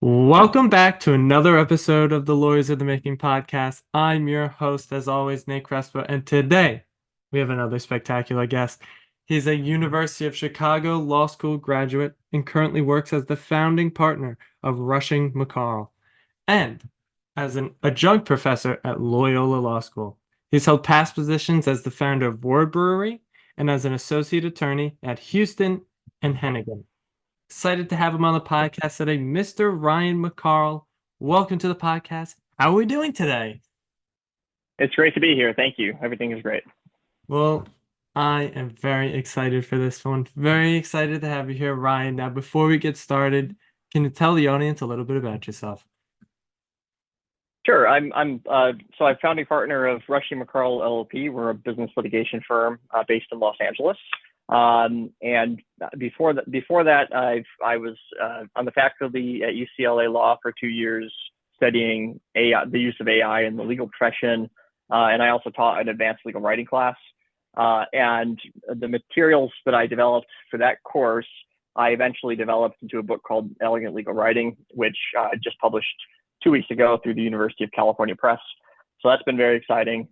Welcome back to another episode of the Lawyers of the Making podcast. I'm your host, as always, Nate Crespo, and today we have another spectacular guest. He's a University of Chicago Law School graduate and currently works as the founding partner of Rushing McCarl and as an adjunct professor at Loyola Law School. He's held past positions as the founder of Word Brewery and as an associate attorney at Houston and Hennigan. Excited to have him on the podcast today, Mr. Ryan McCarl. Welcome to the podcast. How are we doing today? It's great to be here. Thank you. Everything is great. Well, I am very excited for this one. Very excited to have you here, Ryan. Now, before we get started, can you tell the audience a little bit about yourself? Sure. I'm founding partner of Rushing McCarl LLP. We're a business litigation firm based in Los Angeles. And before that, I was on the faculty at UCLA Law for 2 years, studying AI, the use of AI in the legal profession. And I also taught an advanced legal writing class. And the materials that I developed for that course, I eventually developed into a book called Elegant Legal Writing, which I just published 2 weeks ago through the University of California Press. So that's been very exciting.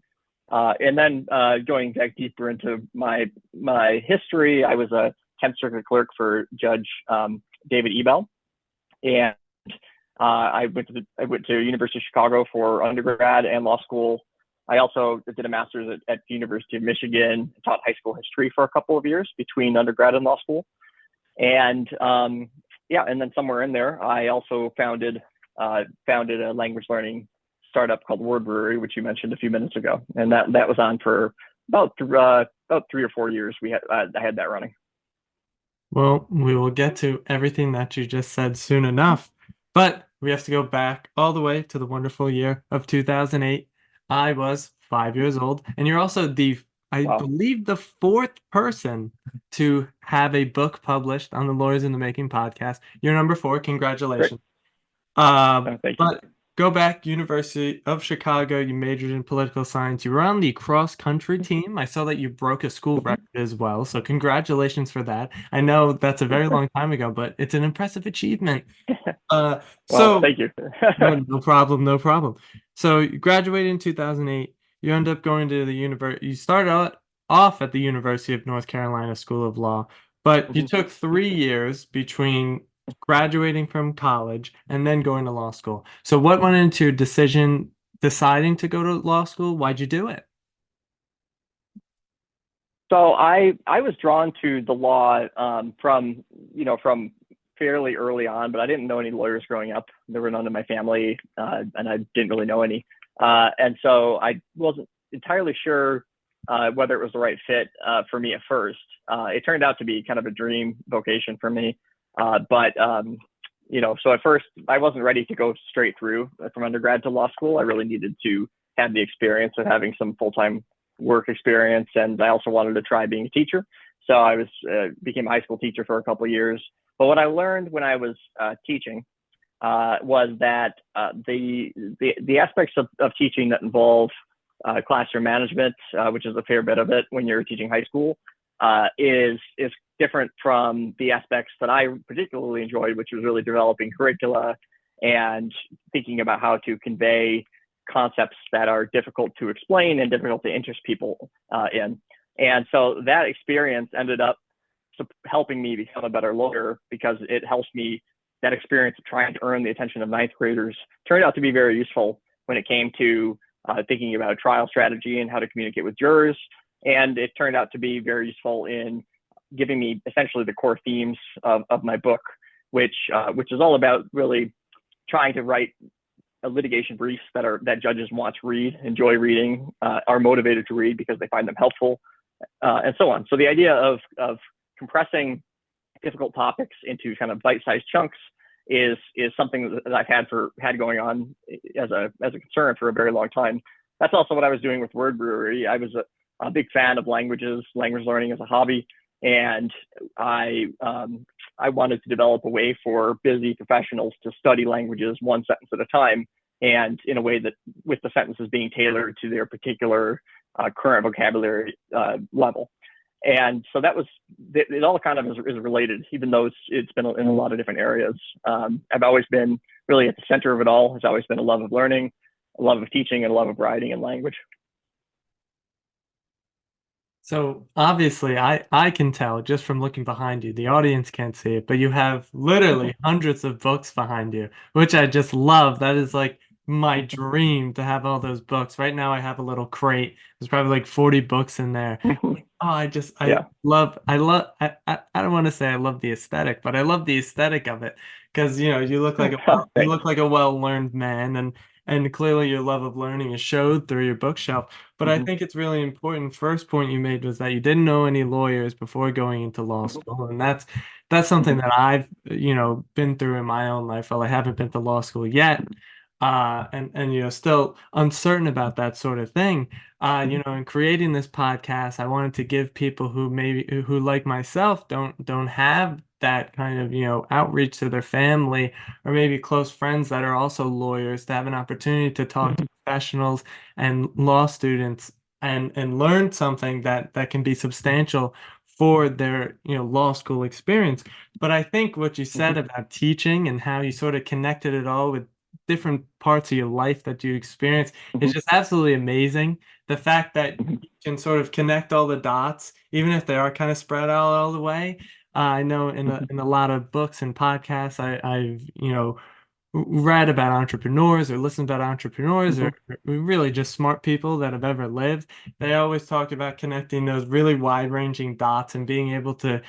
And then going back deeper into my history, I was a 10th Circuit clerk for Judge David Ebel, and I went to University of Chicago for undergrad and law school. I also did a master's at the University of Michigan, taught high school history for a couple of years between undergrad and law school. And and then somewhere in there, I also founded a language learning startup called Word Brewery, which you mentioned a few minutes ago, and that was on for about 3 or 4 years. I had that running. Well, we will get to everything that you just said soon enough, but we have to go back all the way to the wonderful year of 2008. I was 5 years old, and you're also I Wow. believe, the fourth person to have a book published on the Lawyers in the Making podcast. You're number 4. Great. Congratulations. Thank you. But go back, University of Chicago, you majored in political science. You were on the cross country team. I saw that you broke a school record as well. So congratulations for that. I know that's a very long time ago, but it's an impressive achievement. Uh, Well, so thank you. no problem, no problem. So you graduated in 2008. You end up going to the university. You started off at the University of North Carolina School of Law, but you took 3 years between graduating from college and then going to law school. So what went into your decision deciding to go to law school? Why'd you do it? So I was drawn to the law from fairly early on, but I didn't know any lawyers growing up. There were none in my family, and I didn't really know any. And so I wasn't entirely sure whether it was the right fit for me at first. It turned out to be kind of a dream vocation for me. So at first I wasn't ready to go straight through from undergrad to law school. I really needed to have the experience of having some full-time work experience, and I also wanted to try being a teacher. So I became a high school teacher for a couple of years. But what I learned when I was teaching was that the aspects of teaching that involve classroom management, which is a fair bit of it when you're teaching high school, is different from the aspects that I particularly enjoyed, which was really developing curricula and thinking about how to convey concepts that are difficult to explain and difficult to interest people in. And so that experience ended up helping me become a better lawyer, because it helps me. That experience of trying to earn the attention of ninth graders turned out to be very useful when it came to thinking about trial strategy and how to communicate with jurors. And it turned out to be very useful in giving me essentially the core themes of my book, which is all about really trying to write litigation briefs that judges want to read, enjoy reading, are motivated to read because they find them helpful, and so on. So the idea of compressing difficult topics into kind of bite-sized chunks is something that I've had going on as a concern for a very long time. That's also what I was doing with Word Brewery. I was a big fan of language learning as a hobby, and I wanted to develop a way for busy professionals to study languages one sentence at a time, and in a way that with the sentences being tailored to their particular current vocabulary level. And so that was it. All kind of is related, even though it's been in a lot of different areas. I've always been really at the center of it all. Has always been a love of learning, a love of teaching, and a love of writing and language. So obviously, I can tell just from looking behind you. The audience can't see it, but you have literally hundreds of books behind you, which I just love. That is like my dream to have all those books. Right now, I have a little crate. There's probably like 40 books in there. Oh, I Yeah. I don't want to say I love the aesthetic, but I love the aesthetic of it because you look like you Thanks. look like a well-learned man, and clearly your love of learning is showed through your bookshelf. But I Mm-hmm. think it's really important. First point you made was that you didn't know any lawyers before going into law Mm-hmm. school, and that's something that I've been through in my own life. Well, I haven't been to law school yet, and still uncertain about that sort of thing. In creating this podcast, I wanted to give people who maybe who like myself don't have that kind of outreach to their family or maybe close friends that are also lawyers to have an opportunity to talk to professionals and law students and learn something that can be substantial for their law school experience. But I think what you Mm-hmm. said about teaching and how you sort of connected it all with different parts of your life that you experience is Mm-hmm. just absolutely amazing. The fact that Mm-hmm. you can sort of connect all the dots, even if they are kind of spread out all the way. I know in a lot of books and podcasts, I've read about entrepreneurs or listened about entrepreneurs Mm-hmm. or really just smart people that have ever lived. They always talk about connecting those really wide-ranging dots and being able to,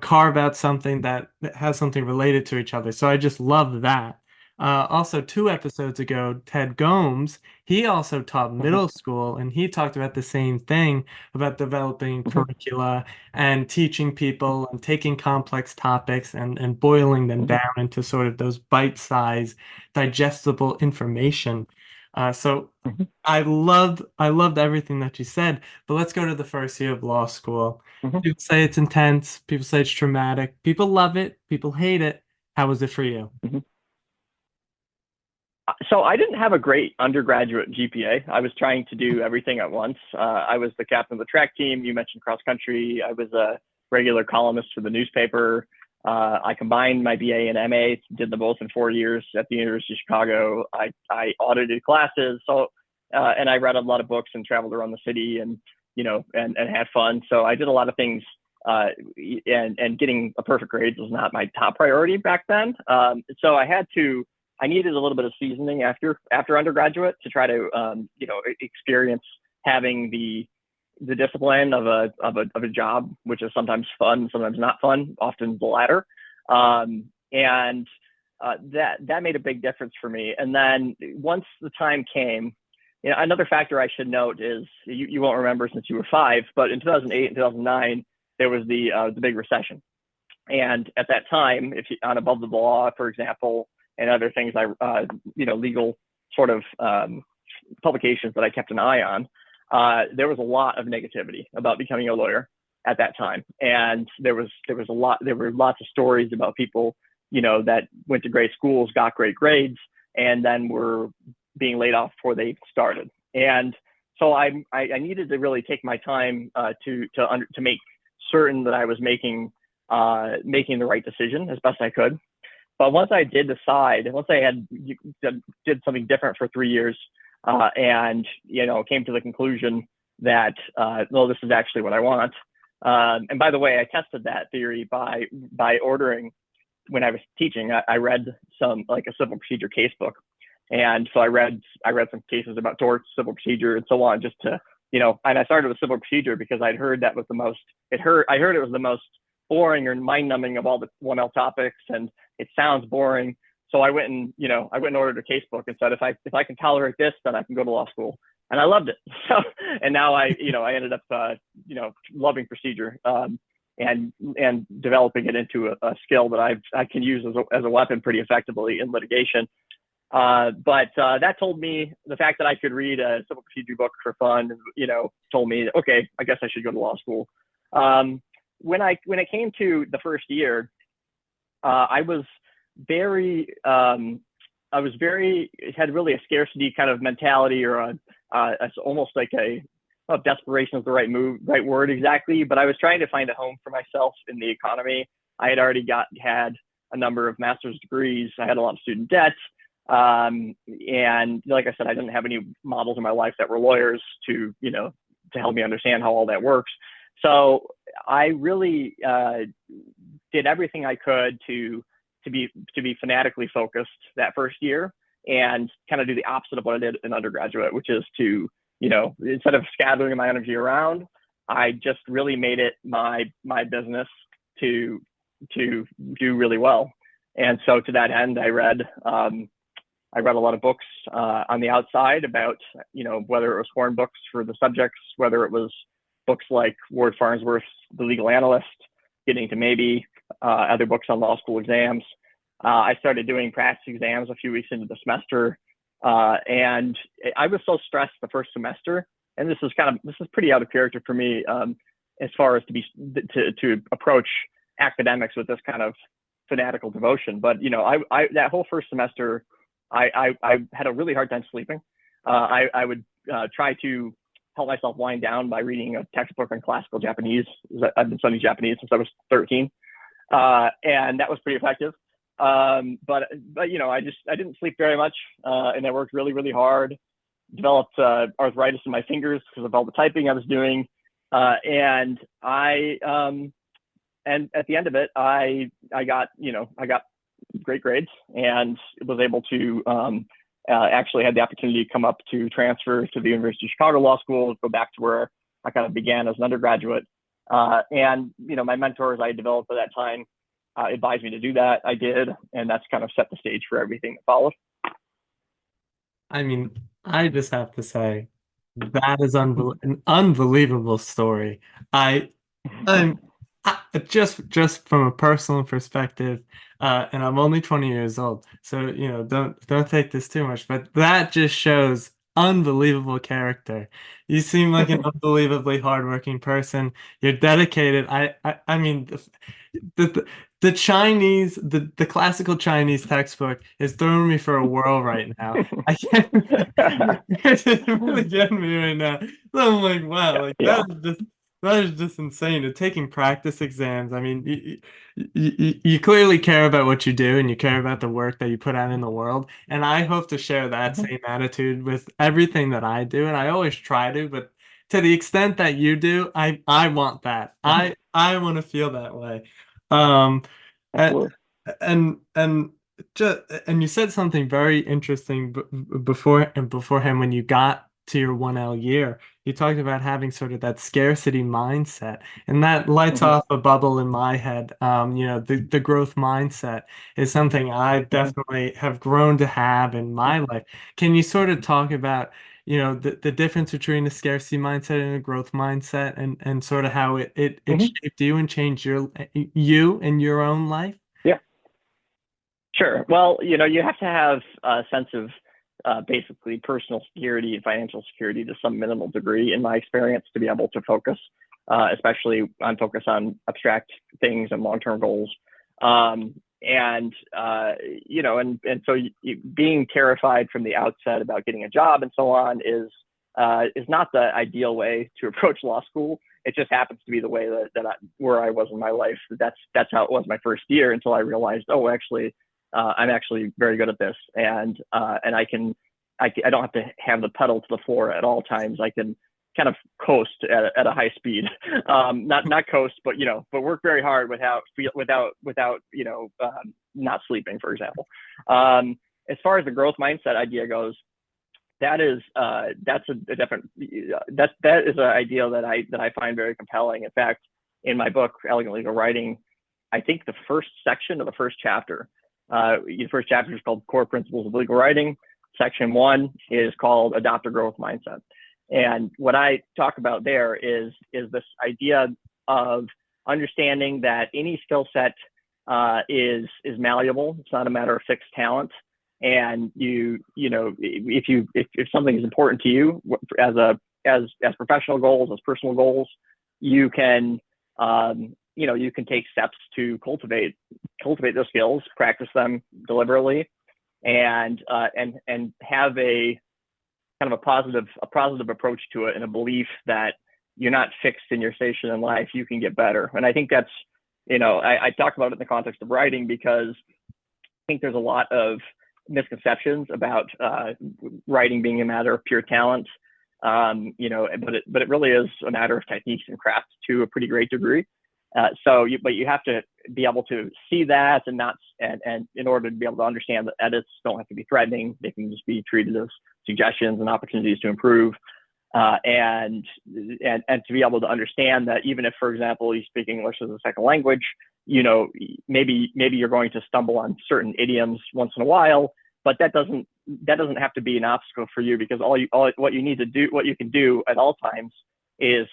carve out something that has something related to each other. So I just love that. Also, 2 episodes ago, Ted Gomes, he also taught Mm-hmm. middle school, and he talked about the same thing about developing Mm-hmm. curricula and teaching people and taking complex topics and boiling them Mm-hmm. down into sort of those bite-sized, digestible information. So Mm-hmm. I loved everything that you said, but let's go to the first year of law school. Mm-hmm. People say it's intense, people say it's traumatic, people love it, people hate it. How was it for you? Mm-hmm. So I didn't have a great undergraduate GPA. I was trying to do everything at once. I was the captain of the track team. You mentioned cross country. I was a regular columnist for the newspaper. I combined my BA and MA, did them both in 4 years at the University of Chicago. I audited classes, and I read a lot of books and traveled around the city and and had fun. So I did a lot of things. And getting a perfect grade was not my top priority back then. So I needed a little bit of seasoning after undergraduate to try to experience having the discipline of a job, which is sometimes fun, sometimes not fun, often the latter. And that made a big difference for me. And then once the time came, another factor I should note is you won't remember since you were 5, but in 2008 and 2009 there was the big recession. And at that time, if you, on Above the Law, for example, and other things legal sort of publications that I kept an eye on, there was a lot of negativity about becoming a lawyer at that time, and there were lots of stories about people that went to great schools, got great grades, and then were being laid off before they started. And so I needed to really take my time to make certain that I was making the right decision as best I could. But once I did decide, once I did something different for 3 years, and came to the conclusion that well, this is actually what I want. And by the way, I tested that theory by ordering when I was teaching. I read some like a civil procedure case book, and so I read some cases about torts, civil procedure, and so on, just to And I started with civil procedure because I'd heard that was the most. I heard it was the most boring or mind-numbing of all the 1L topics, and it sounds boring. So I went and ordered a case book and said, if I can tolerate this, then I can go to law school. And I loved it. So, and now I ended up, loving procedure, and developing it into a skill that I can use as a weapon pretty effectively in litigation. But that told me, the fact that I could read a civil procedure book for fun, told me, okay, I guess I should go to law school. When it came to the first year, I was very had really a scarcity kind of mentality, or almost like if desperation is the right word exactly, but I was trying to find a home for myself in the economy. I had already had a number of master's degrees. I had a lot of student debt. And like I said, I didn't have any models in my life that were lawyers to help me understand how all that works. So I really did everything I could to be fanatically focused that first year, and kind of do the opposite of what I did in undergraduate, which is to, instead of scattering my energy around, I just really made it my business to do really well. And so to that end, I read a lot of books on the outside about, whether it was foreign books for the subjects, whether it was books like Ward Farnsworth's The Legal Analyst, getting to maybe other books on law school exams. I started doing practice exams a few weeks into the semester, and I was so stressed the first semester. And this is pretty out of character for me, as far as to approach academics with this kind of fanatical devotion. But I that whole first semester, I had a really hard time sleeping. I would try to help myself wind down by reading a textbook on classical Japanese. I've been studying Japanese since I was 13, and that was pretty effective. But I didn't sleep very much, and I worked really, really hard. Developed arthritis in my fingers because of all the typing I was doing, and at the end of it, I got great grades, and was able to actually had the opportunity to come up to transfer to the University of Chicago Law School, go back to where I kind of began as an undergraduate. And my mentors I developed at that time advised me to do that. I did, and that's kind of set the stage for everything that followed. I mean, I just have to say that is an unbelievable story. I'm just from a personal perspective, and I'm only 20 years old, so don't take this too much, but that just shows unbelievable character. You seem like an unbelievably hardworking person. You're dedicated. I mean, the the Chinese, the classical Chinese textbook is throwing me for a whirl right now. I can't. It's really getting me right now. So I'm like, wow, like Yeah. that is just insane. And taking practice exams. I mean, you clearly care about what you do, and you care about the work that you put out in the world. And I hope to share that Mhm. same attitude with everything that I do. And I always try to, but to the extent that you do, I want that. Mhm. I want to feel that way. Um, and Absolutely. and just and you said something very interesting beforehand when you got to your 1L year. You talked about having sort of that scarcity mindset, and that lights Mhm. off a bubble in my head. The growth mindset is something I Mhm. definitely have grown to have in my life. Can you sort of talk about, the difference between a scarcity mindset and a growth mindset, and sort of how it Mhm. shaped you and changed you in your own life? Yeah. Sure. Well, you have to have a sense of basically personal security and financial security to some minimal degree, in my experience, to be able to focus, especially on focus on abstract things and long-term goals. And so being terrified from the outset about getting a job and so on is not the ideal way to approach law school. It just happens to be the way where I was in my life. That's how it was my first year, until I realized, oh, actually, I'm actually very good at this, and I don't have to have the pedal to the floor at all times. I can kind of coast at a high speed, not coast, but work very hard without not sleeping, for example. As far as the growth mindset idea goes, that is a different that is an idea that I find very compelling. In fact, in my book, Elegant Legal Writing, I think the first section of the first chapter, the first chapter is called Core Principles of Legal Writing. Section 1 is called Adopt a Growth Mindset. And what I talk about there is this idea of understanding that any skill set is malleable. It's not a matter of fixed talent. And if something is important to you as professional goals, as personal goals, you can you can take steps to cultivate those skills, practice them deliberately, and have a kind of a positive approach to it, and a belief that you're not fixed in your station in life. You can get better. And I think that's, I talk about it in the context of writing, because I think there's a lot of misconceptions about writing being a matter of pure talent. But it really is a matter of techniques and craft to a pretty great degree. But you have to be able to see that, and in order to be able to understand that edits don't have to be threatening. They can just be treated as suggestions and opportunities to improve. And to be able to understand that, even if, for example, you speak English as a second language, maybe you're going to stumble on certain idioms once in a while, but that doesn't have to be an obstacle for you, because what you can do at all times is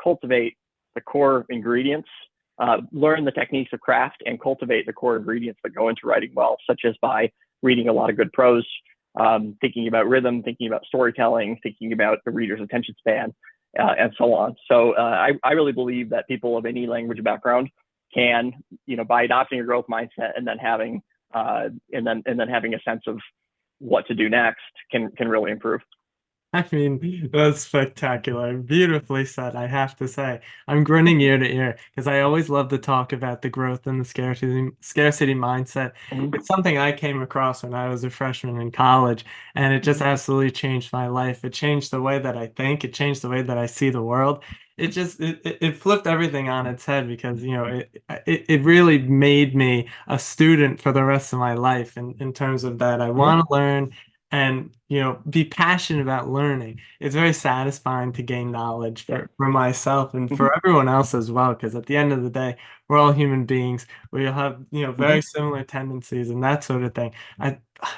cultivate the core ingredients, learn the techniques of craft, and cultivate the core ingredients that go into writing well, such as by reading a lot of good prose, thinking about rhythm, thinking about storytelling, thinking about the reader's attention span, and so on. So I really believe that people of any language background can, by adopting a growth mindset and then having a sense of what to do next, can really improve. I mean, that's spectacular. Beautifully said, I have to say. I'm grinning ear to ear because I always love to talk about the growth and the scarcity mindset. It's something I came across when I was a freshman in college, and it just absolutely changed my life. It changed the way that I think. It changed the way that I see the world. It flipped everything on its head, because it really made me a student for the rest of my life, in terms of that I want to learn and be passionate about learning. It's very satisfying to gain knowledge for myself and for everyone else as well, because at the end of the day, we're all human beings. We all have very similar tendencies and that sort of thing.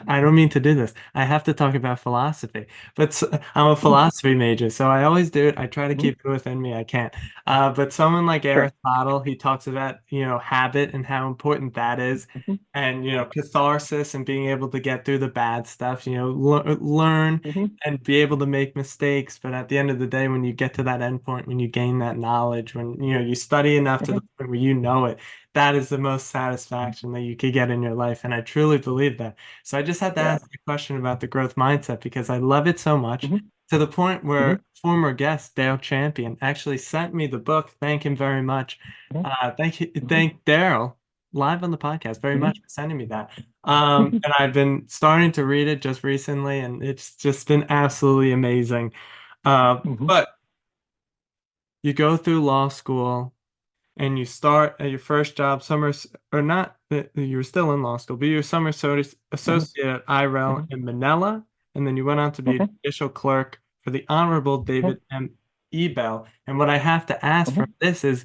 I don't mean to do this. I have to talk about philosophy, but I'm a philosophy major, so I always do it. I try to keep it within me. I can't. But someone like Aristotle, he talks about habit and how important that is, and catharsis and being able to get through the bad stuff. Learn and be able to make mistakes. But at the end of the day, when you get to that end point, when you gain that knowledge, when you study enough to the point where you know it, that is the most satisfaction that you could get in your life. And I truly believe that. So I just had to ask a question about the growth mindset, because I love it so much, to the point where former guest Dale Champion actually sent me the book. Thank him very much. Thank Daryl live on the podcast very much for sending me that. And I've been starting to read it just recently, and it's just been absolutely amazing. But you go through law school, and you start at your first job, or not, you were still in law school, but you were summer associate at IREL in Manila, and then you went on to be a judicial clerk for the Honorable David M. Ebell. And what I have to ask from this is,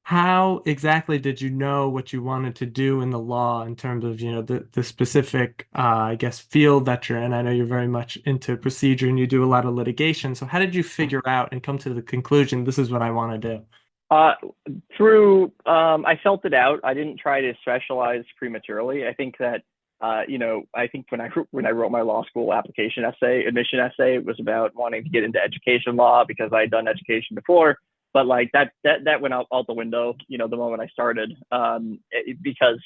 how exactly did you know what you wanted to do in the law, in terms of, the specific, I guess, field that you're in? I know you're very much into procedure and you do a lot of litigation. So how did you figure out and come to the conclusion, this is what I want to do? I felt it out. I didn't try to specialize prematurely. I think that, I think when I wrote my law school admission essay, it was about wanting to get into education law because I had done education before. But like that went out the window, the moment I started, because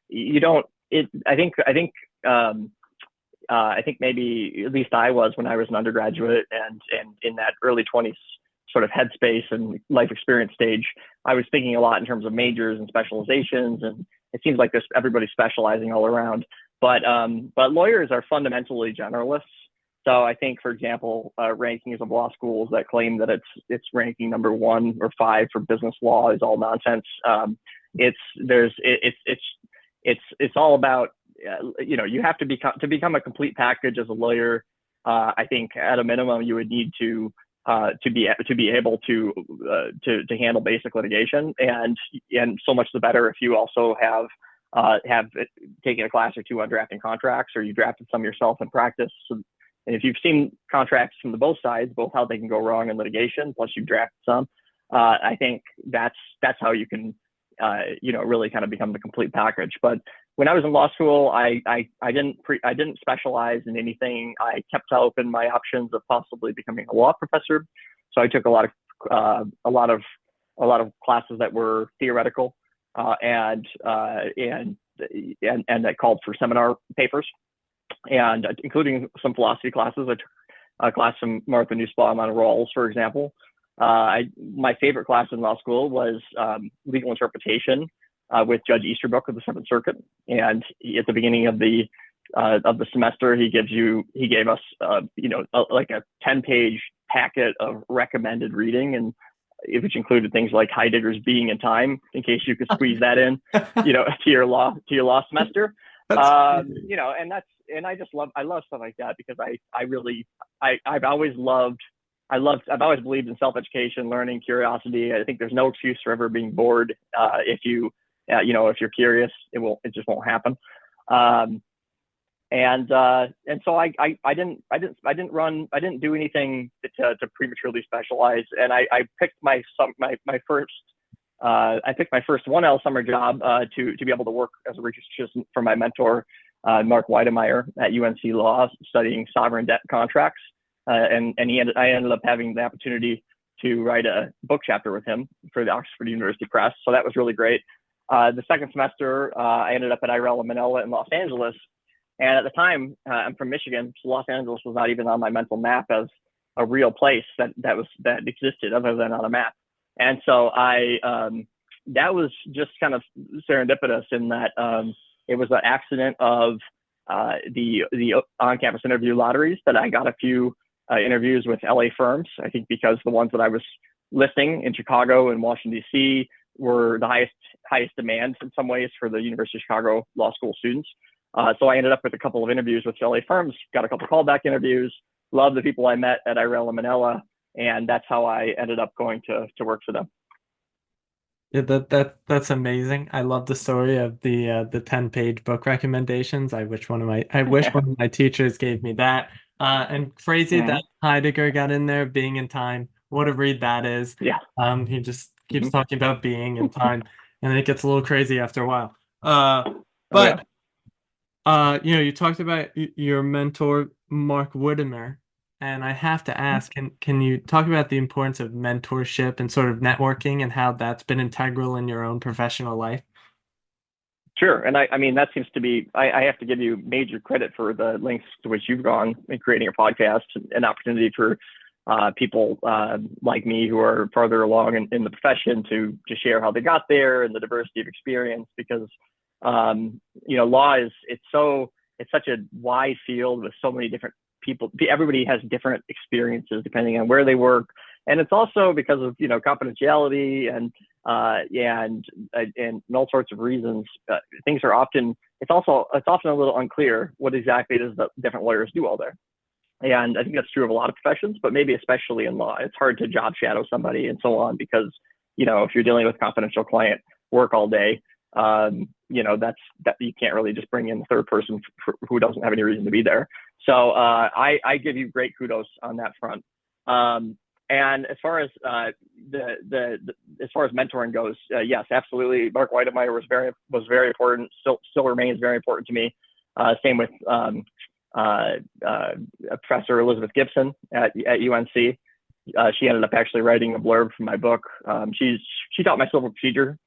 I think maybe, at least I was, when I was an undergraduate and in that early 20s sort of headspace and life experience stage, I was thinking a lot in terms of majors and specializations, and it seems like everybody's specializing all around. But lawyers are fundamentally generalists. So I think, for example, rankings of law schools that claim that it's ranking number 1 or 5 for business law is all nonsense. It's all about, you have to become a complete package as a lawyer. I think at a minimum you would need to be able to handle basic litigation, and so much the better if you also have taken a class or 2 on drafting contracts, or you drafted some yourself in practice. And if you've seen contracts from both sides, both how they can go wrong in litigation, plus you've drafted some, I think that's how you can really kind of become the complete package. But when I was in law school, I didn't specialize in anything. I kept open my options of possibly becoming a law professor. So I took a lot of classes that were theoretical, and that called for seminar papers, and including some philosophy classes. I took a class from Martha Nussbaum on roles, for example. My favorite class in law school was legal interpretation with Judge Easterbrook of the Seventh Circuit. And at the beginning of the semester, he gave us like a 10-page packet of recommended reading, and which included things like Heidegger's Being and Time, in case you could squeeze that in, to your law semester. I love stuff like that, because I've always believed in self-education, learning, curiosity. I think there's no excuse for ever being bored. If you're curious, it just won't happen. And so I didn't do anything to prematurely specialize. And I picked my first 1L summer job to be able to work as a research assistant for my mentor, Mark Weidemeyer at UNC Law, studying sovereign debt contracts. And I ended up having the opportunity to write a book chapter with him for the Oxford University Press. So that was really great. The second semester, I ended up at IRL Manila in Los Angeles. And at the time, I'm from Michigan, so Los Angeles was not even on my mental map as a real place that existed other than on a map. And so that was just kind of serendipitous in that it was an accident of the on-campus interview lotteries that I got a few interviews with LA firms. I think because the ones that I was listing in Chicago and Washington, D.C. were the highest demand in some ways for the University of Chicago Law School students. So I ended up with a couple of interviews with LA firms, got a couple of callback interviews, loved the people I met at IRL Manila, and that's how I ended up going to work for them. Yeah, that's amazing. I love the story of the 10-page book recommendations. I wish one of my teachers gave me that. And crazy that Heidegger got in there, Being in Time. What a read that is. Yeah. He just keeps talking about being in time, and it gets a little crazy after a while. But you talked about your mentor, Mark Whittemer, and I have to ask, can you talk about the importance of mentorship and sort of networking and how that's been integral in your own professional life? Sure. And I mean, that seems to be, I have to give you major credit for the lengths to which you've gone in creating a podcast, an opportunity for people like me who are farther along in the profession to share how they got there and the diversity of experience, because law it's such a wide field with so many different people. Everybody has different experiences depending on where they work, and it's also because of confidentiality and all sorts of reasons. Things are often it's often a little unclear what exactly does the different lawyers do all there. And I think that's true of a lot of professions, but maybe especially in law. It's hard to job shadow somebody and so on, because if you're dealing with confidential client work all day, that you can't really just bring in the third person who doesn't have any reason to be there. So I give you great kudos on that front. And as far as as far as mentoring goes, yes, absolutely. Mark Weidemeyer was very important. Still remains very important to me. Same with Professor Elizabeth Gibson at UNC. She ended up actually writing a blurb for my book. She taught my civil procedure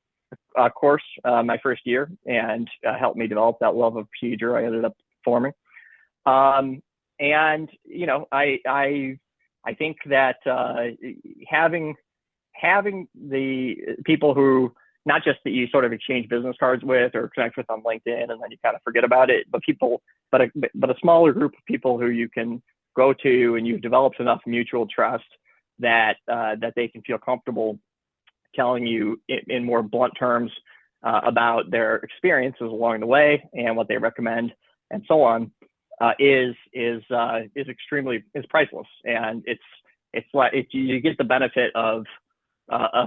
course my first year, and helped me develop that love of procedure I ended up forming. I think that having the people who, not just that you sort of exchange business cards with or connect with on LinkedIn and then you kind of forget about it, but a smaller group of people who you can go to and you've developed enough mutual trust that they can feel comfortable telling you in more blunt terms about their experiences along the way and what they recommend and so on, is priceless. And it's like you get the benefit of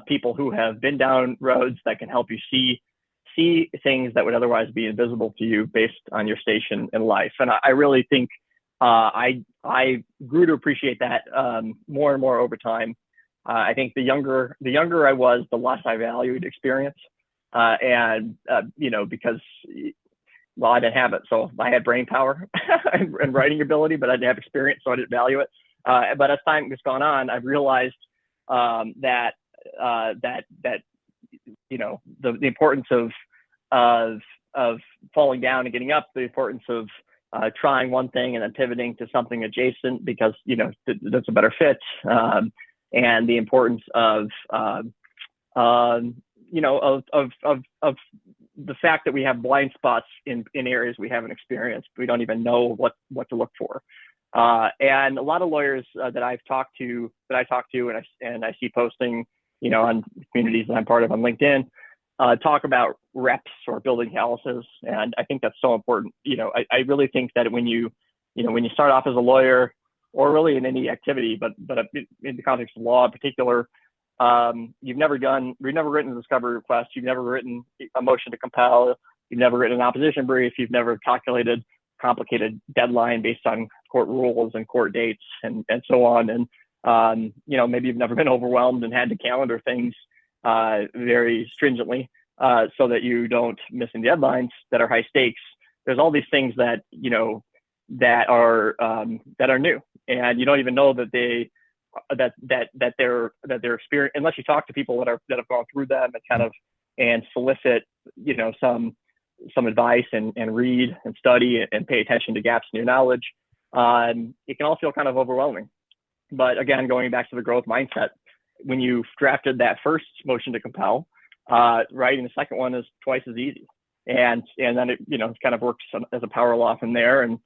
people who have been down roads that can help you see things that would otherwise be invisible to you based on your station in life. And I really think I grew to appreciate that more and more over time. I think the younger I was, the less I valued experience, because I didn't have it. So I had brain power and writing ability, but I didn't have experience, so I didn't value it. But as time has gone on, I've realized that the importance of falling down and getting up, the importance of trying one thing and then pivoting to something adjacent because that's a better fit, and the importance of of the fact that we have blind spots in areas we haven't experienced. We don't even know what to look for. And a lot of lawyers that I talk to, and I see posting, on communities that I'm part of on LinkedIn, talk about reps or building calluses, and I think that's so important. I really think that when you start off as a lawyer, or really in any activity, but in the context of law in particular, you've never written a discovery request, you've never written a motion to compel, you've never written an opposition brief, you've never calculated complicated deadline based on court rules and court dates and so on. And, maybe you've never been overwhelmed and had to calendar things very stringently so that you don't miss any deadlines that are high stakes. There's all these things that, that are new, and you don't even know that they're experienced unless you talk to people that have gone through them and solicit, some advice and read and study and pay attention to gaps in your knowledge. It can all feel kind of overwhelming. But again, going back to the growth mindset, when you drafted that first motion to compel, writing the second one is twice as easy. And then it kind of works as a power law from there, and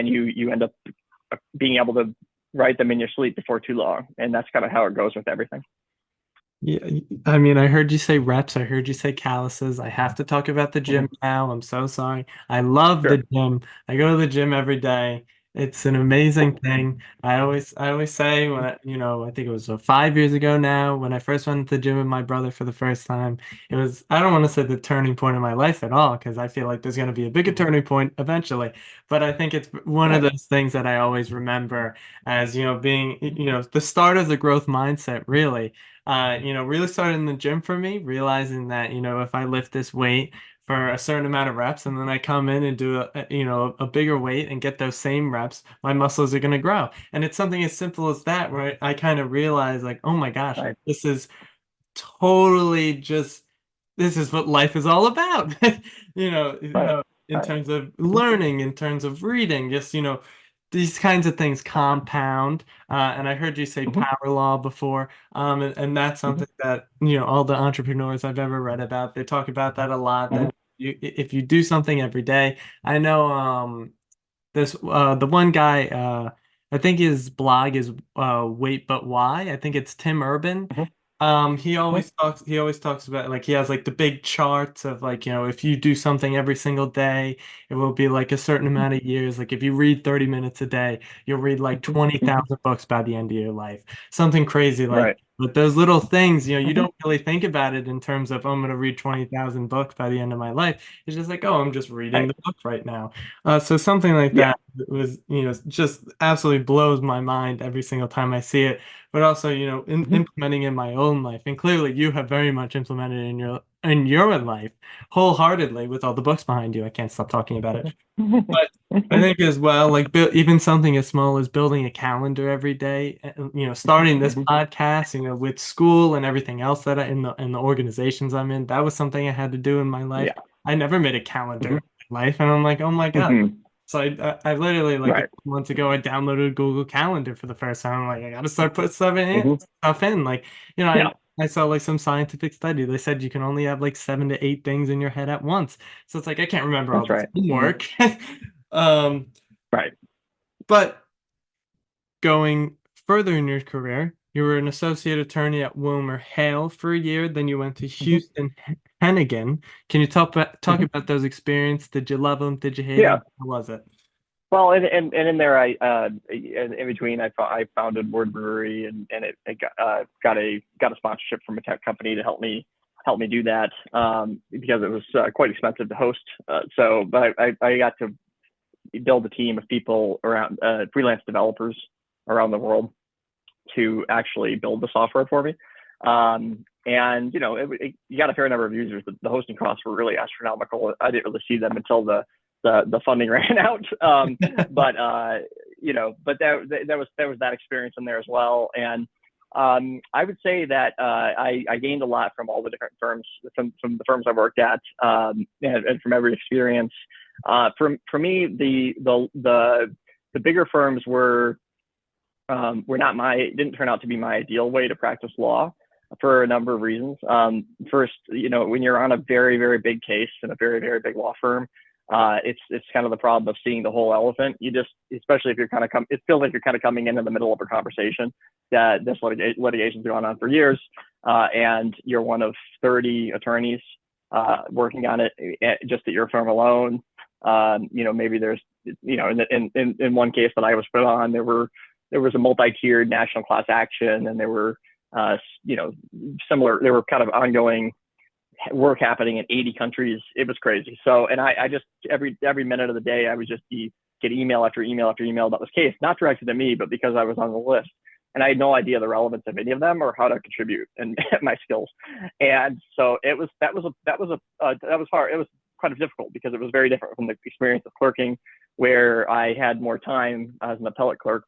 you end up being able to write them in your sleep before too long. And that's kind of how it goes with everything. Yeah, I mean, I heard you say reps, I heard you say calluses. I have to talk about the gym now. I'm so sorry. I love the gym. I go to the gym every day. It's an amazing thing. I always say when I think it was 5 years ago now when I first went to the gym with my brother for the first time. It was, I don't want to say the turning point in my life at all, because I feel like there's going to be a bigger turning point eventually. But I think it's one of those things that I always remember as, being, the start of the growth mindset, really. Really started in the gym for me, realizing that, if I lift this weight for a certain amount of reps and then I come in and do a bigger weight and get those same reps, my muscles are going to grow. And it's something as simple as that, where I kind of realize like, oh my gosh, like, this is totally just, this is what life is all about. In terms of learning, in terms of reading, just, these kinds of things compound. And I heard you say power law before. And that's something that, all the entrepreneurs I've ever read about, they talk about that a lot, that if you do something every day. I know this the one guy, I think his blog is Wait But Why. I think it's Tim Urban. He always talks about, like, he has like the big charts of, like, if you do something every single day, it will be like a certain amount of years. Like if you read 30 minutes a day, you'll read like 20,000 books by the end of your life. Something crazy like, but those little things, you don't really think about it in terms of, oh, I'm going to read 20,000 books by the end of my life. It's just like, oh, I'm just reading the book right now. So something like that was, just absolutely blows my mind every single time I see it. But also, implementing in my own life. And clearly you have very much implemented in your life wholeheartedly with all the books behind you. I can't stop talking about it. But I think as well, like even something as small as building a calendar every day, starting this podcast, with school and everything else that in the organizations I'm in, that was something I had to do in my life. I never made a calendar in my life, and I'm like, oh my God. So I literally, like, a few months ago, I downloaded Google Calendar for the first time. I'm like, I gotta start putting stuff in. Like, I saw like some scientific study. They said you can only have like 7 to 8 things in your head at once. So it's like I can't remember all this homework. Right. But going further in your career, you were an associate attorney at Wilmer Hale for a year. Then you went to Houston Hennigan. Can you talk about those experiences? Did you love them? Did you hate them? How was it? Well, and in there, in between, I founded Word Brewery, and it got a sponsorship from a tech company to help me do that, because it was quite expensive to host. But I got to build a team of people around, freelance developers around the world, to actually build the software for me. And you got a fair number of users. The hosting costs were really astronomical. I didn't really see them until the funding ran out. But there was that experience in there as well. And I would say that I gained a lot from all the different firms, from the firms I worked at, and from every experience. For me, the bigger firms were not didn't turn out to be my ideal way to practice law for a number of reasons. First, when you're on a very, very big case in a very, very big law firm, it's kind of the problem of seeing the whole elephant. Especially if you're it feels like you're kind of coming in the middle of a conversation that this litigation's going on for years, and you're one of 30 attorneys working on it just at your firm alone. Maybe there's, in one case that I was put on, there was a multi-tiered national class action, and there were, there were kind of ongoing work happening in 80 countries. It was crazy. So, and I just, every minute of the day, I would just get email after email after email about this case, not directed to me, but because I was on the list. And I had no idea the relevance of any of them or how to contribute and my skills. And so that was hard. It was kind of difficult because it was very different from the experience of clerking, where I had more time as an appellate clerk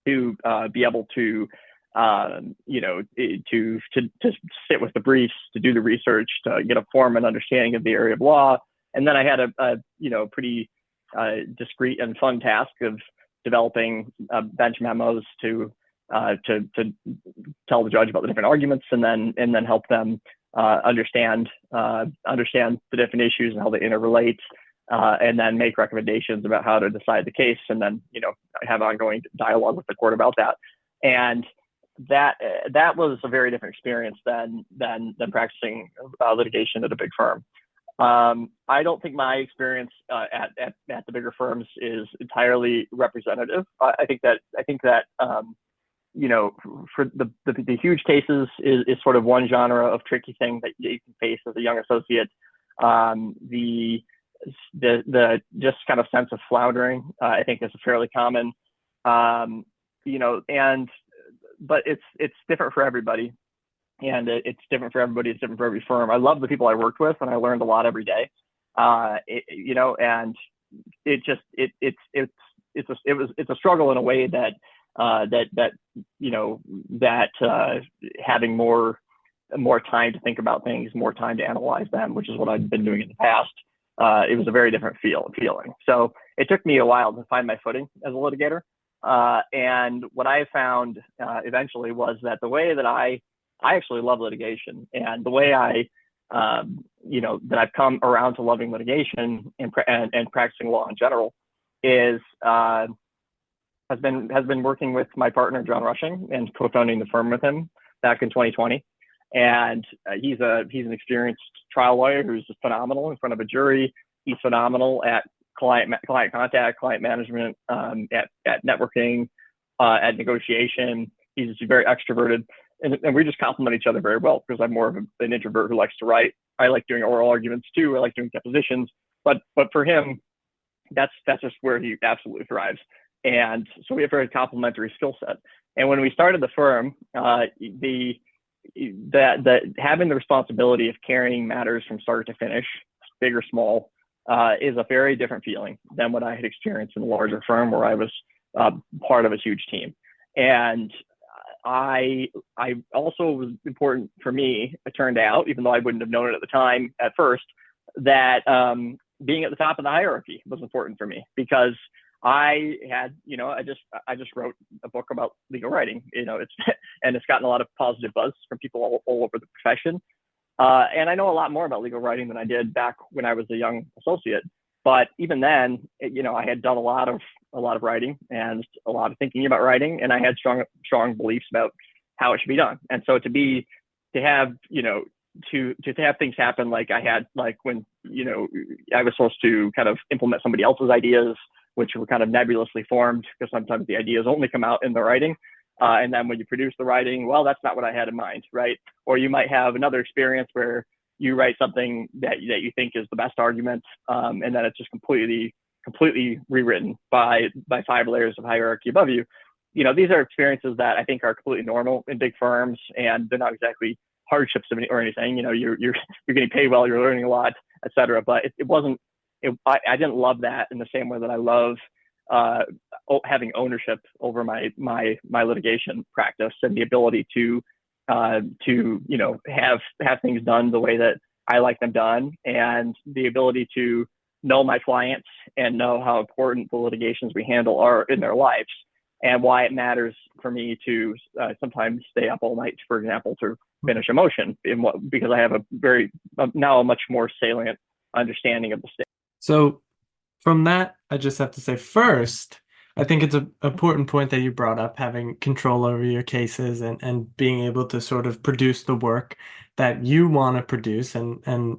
to be able to to sit with the briefs, to do the research, to get a form and understanding of the area of law. And then I had a pretty discreet and fun task of developing bench memos to tell the judge about the different arguments, and then help them understand the different issues and how they interrelate, and then make recommendations about how to decide the case, and then have ongoing dialogue with the court about that. And that was a very different experience than practicing litigation at a big firm. I don't think my experience at the bigger firms is entirely representative. I think that for the huge cases is sort of one genre of tricky thing that you can face as a young associate. The just kind of sense of floundering, I think, is fairly common. But it's different for everybody, and it's different for everybody. It's different for every firm. I love the people I worked with, and I learned a lot every day. And it's a struggle in a way that having more time to think about things, more time to analyze them, which is what I've been doing in the past. It was a very different feeling. So it took me a while to find my footing as a litigator. And what I found eventually was that the way that I actually love litigation, and the way that I've come around to loving litigation and practicing law in general is has been working with my partner John Rushing and co-founding the firm with him back in 2020. And he's an experienced trial lawyer who's just phenomenal in front of a jury. He's phenomenal at client contact, client management, at networking, at negotiation. He's very extroverted, and we just complement each other very well, because I'm more of an introvert who likes to write. I like doing oral arguments too. I like doing depositions, but for him, that's just where he absolutely thrives. And so we have a very complementary skill set. And when we started the firm, that having the responsibility of carrying matters from start to finish, big or small, is a very different feeling than what I had experienced in a larger firm where I was part of a huge team. And I also was important for me, it turned out, even though I wouldn't have known it at the time at first, that being at the top of the hierarchy was important for me, because I had, I just wrote a book about legal writing, it's gotten a lot of positive buzz from people all over the profession. And I know a lot more about legal writing than I did back when I was a young associate. But even then, I had done a lot of writing and a lot of thinking about writing, and I had strong beliefs about how it should be done. And so to have things happen like I had, like when, I was supposed to kind of implement somebody else's ideas, which were kind of nebulously formed, because sometimes the ideas only come out in the writing. And then when you produce the writing, well, that's not what I had in mind, right? Or you might have another experience where you write something that you think is the best argument, and then it's just completely rewritten by 5 layers of hierarchy above you. These are experiences that I think are completely normal in big firms, and they're not exactly hardships or anything. You're getting paid well, you're learning a lot, et cetera. But I didn't love that in the same way that I love having ownership over my litigation practice, and the ability to have things done the way that I like them done, and the ability to know my clients and know how important the litigations we handle are in their lives, and why it matters for me to sometimes stay up all night, for example, to finish a motion, because I have now a much more salient understanding of the state. So from that, I just have to say first, I think it's an important point that you brought up, having control over your cases and being able to sort of produce the work that you want to produce and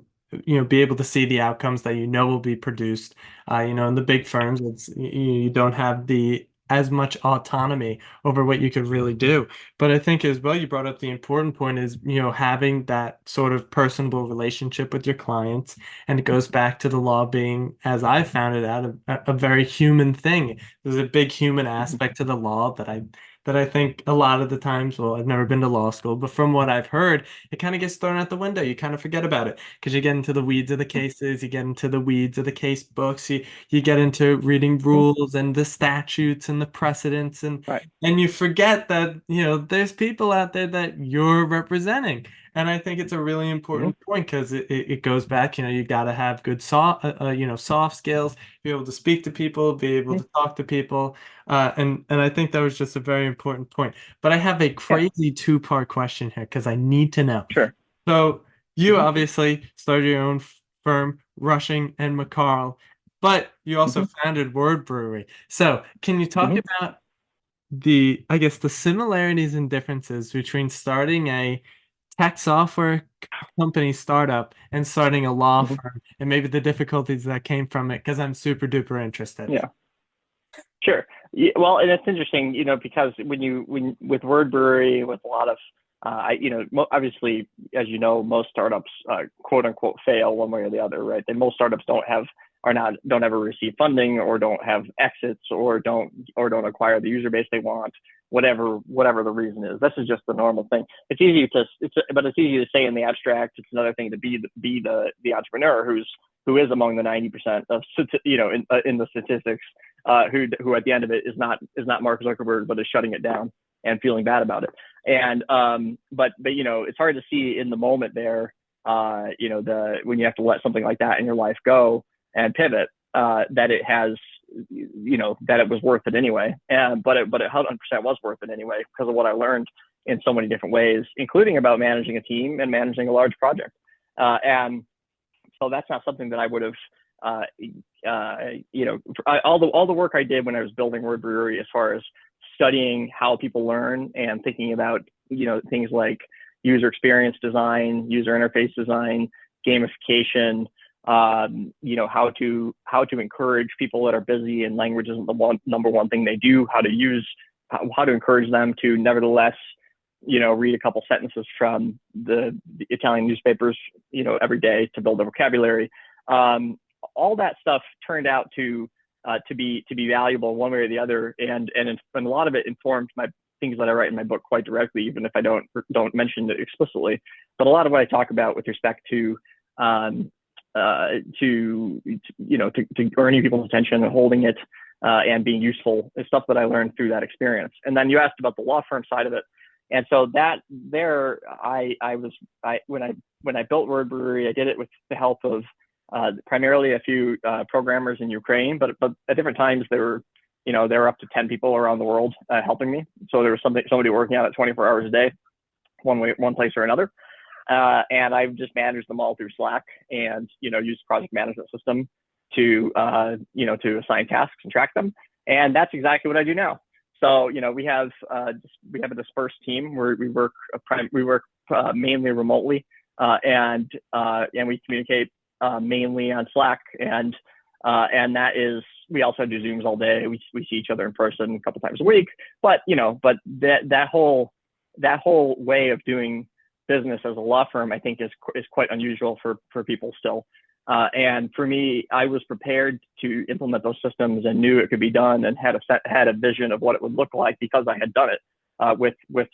be able to see the outcomes that will be produced. In the big firms, you don't have the as much autonomy over what you could really do. But I think as well, you brought up the important point is, having that sort of personable relationship with your clients. And it goes back to the law being, as I found it out, a very human thing. There's a big human aspect to the law that I think a lot of the times, well, I've never been to law school, but from what I've heard, it kind of gets thrown out the window. You kind of forget about it because you get into the weeds of the cases, you get into the weeds of the case books, you get into reading rules and the statutes and the precedents, and Right. and you forget that, there's people out there that you're representing. And I think it's a really important point because it goes back, you got to have good soft skills, be able to speak to people, be able to talk to people. And I think that was just a very important point. But I have a Yeah. crazy two-part question here because I need to know. Sure. So you obviously started your own firm, Rushing and McCarl, but you also founded Word Brewery. So can you talk about I guess, the similarities and differences between starting a tech software company startup and starting a law firm, and maybe the difficulties that came from it? Because I'm super duper interested. Yeah. Sure. Yeah, well, and it's interesting, because with Word Brewery, with a lot of, obviously, as you know, most startups, quote unquote, fail one way or the other, right? And most startups don't ever receive funding, or don't have exits, or don't acquire the user base they want, whatever the reason is. This is just the normal thing. It's easy to say in the abstract. It's another thing to be the entrepreneur who is among the 90% of, in the statistics, who at the end of it is not Mark Zuckerberg, but is shutting it down and feeling bad about it. And but it's hard to see in the moment there, when you have to let something like that in your life go and pivot, that it has, that it was worth it anyway. But it 100% was worth it anyway, because of what I learned in so many different ways, including about managing a team and managing a large project. And so that's not something that I would have, all the work I did when I was building Word Brewery, as far as studying how people learn and thinking about, things like user experience design, user interface design, gamification, how to encourage people that are busy and language isn't the number one thing they do, how to encourage them to nevertheless, read a couple sentences from the Italian newspapers, every day to build their vocabulary. All that stuff turned out to be valuable one way or the other, and a lot of it informed my things that I write in my book quite directly, even if I don't mention it explicitly. But a lot of what I talk about with respect to earning people's attention and holding it, and being useful, is stuff that I learned through that experience. And then you asked about the law firm side of it. And so when I built Word Brewery, I did it with the help of primarily a few programmers in Ukraine, but at different times there were up to 10 people around the world helping me. So there was somebody working on it 24 hours a day, one place or another. And I've just managed them all through Slack, and used project management system to assign tasks and track them. And that's exactly what I do now. So we have a dispersed team where we work mainly remotely, and we communicate mainly on Slack, and that is, we also do Zooms all day. We see each other in person a couple times a week. But that whole way of doing business as a law firm, I think, is quite unusual for people still. And for me, I was prepared to implement those systems and knew it could be done, and had a vision of what it would look like, because I had done it with the